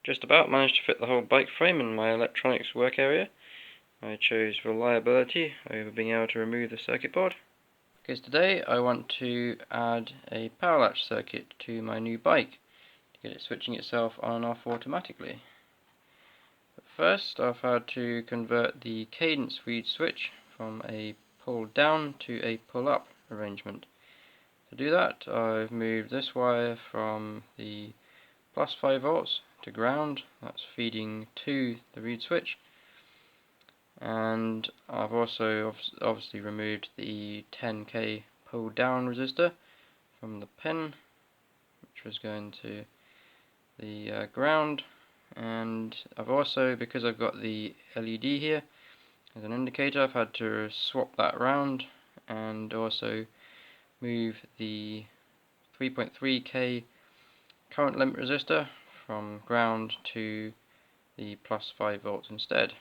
Just about managed to fit the whole bike frame in my electronics work area. I chose reliability over being able to remove the circuit board, because today I want to add a power latch circuit to my new bike to get it switching itself on and off automatically. But first I've had to convert the cadence reed switch from a pull down to a pull up arrangement. To do that, I've moved this wire from the plus 5 volts to ground, that's feeding to the reed switch, and I've also obviously removed the 10k pull down resistor from the pin, which was going to the ground. And I've also, because I've got the LED here as an indicator, I've had to swap that around and also move the 3.3k current limit resistor from ground to the plus 5 volts instead.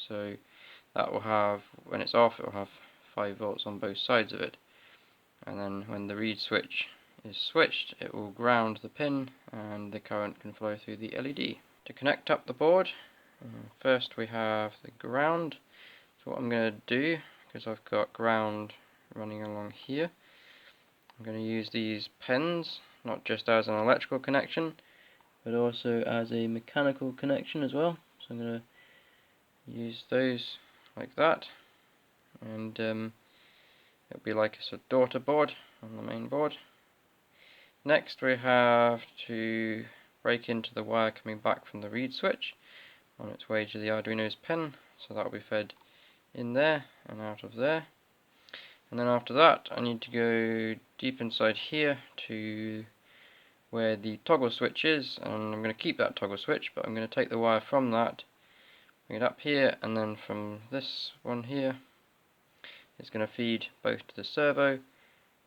So that will have, when it's off, it will have 5 volts on both sides of it, and then when the reed switch is switched, it will ground the pin and the current can flow through the LED. To connect up the board, first we have the ground. So what I'm going to do, because I've got ground running along here, I'm going to use these pins not just as an electrical connection but also as a mechanical connection as well. So I'm going to use those like that, and it'll be like a sort of daughter board on the main board. Next we have to break into the wire coming back from the reed switch on its way to the Arduino's pin, so that will be fed in there and out of there. And then after that I need to go deep inside here to where the toggle switch is, and I'm going to keep that toggle switch, but I'm going to take the wire from that, bring it up here, and then from this one here it's going to feed both to the servo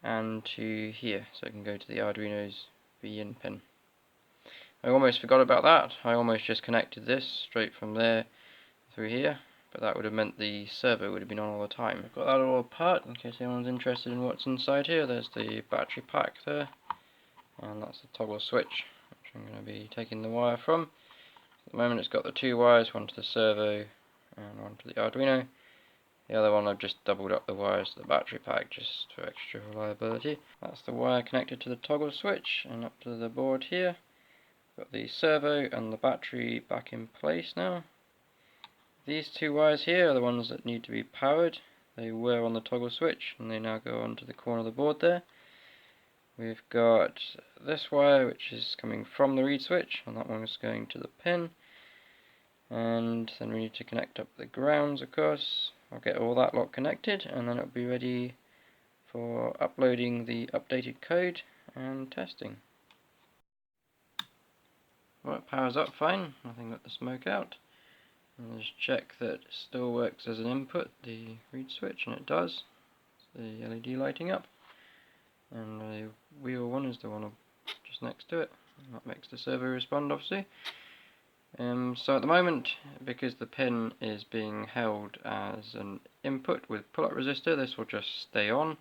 and to here, so it can go to the Arduino's V-in pin. I almost forgot about that. I almost just connected this straight from there through here, but that would have meant the servo would have been on all the time. I've got that all apart in case anyone's interested in what's inside here. There's the battery pack there, and that's the toggle switch, which I'm going to be taking the wire from. At the moment it's got the two wires, one to the servo and one to the Arduino. The other one I've just doubled up the wires to the battery pack just for extra reliability. That's the wire connected to the toggle switch and up to the board here. Got the servo and the battery back in place now. These two wires here are the ones that need to be powered. They were on the toggle switch and they now go onto the corner of the board there. We've got this wire which is coming from the reed switch, and that one is going to the pin. And then we need to connect up the grounds, of course. I'll get all that lot connected and then it'll be ready for uploading the updated code and testing. Well, it powers up fine, nothing got the smoke out. And just check that it still works as an input, the reed switch, and it does. It's the LED lighting up. And the wheel one is the one just next to it. That makes the servo respond, obviously. So at the moment, because the pin is being held as an input with pull-up resistor, this will just stay on.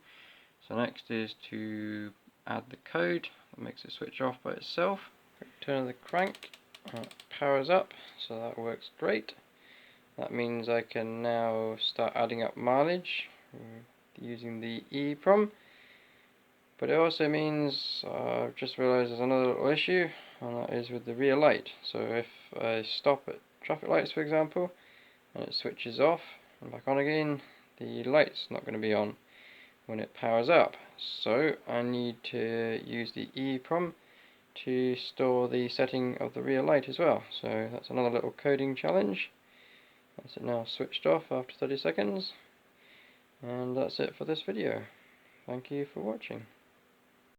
So next is to add the code that makes it switch off by itself. Turn of the crank, it powers up, so that works great. That means I can now start adding up mileage using the EEPROM. But it also means I've just realised there's another little issue, and that is with the rear light. So if I stop at traffic lights, for example, and it switches off and back on again, the light's not going to be on when it powers up. So I need to use the EEPROM to store the setting of the rear light as well. So that's another little coding challenge. That's it now switched off after 30 seconds. And that's it for this video. Thank you for watching.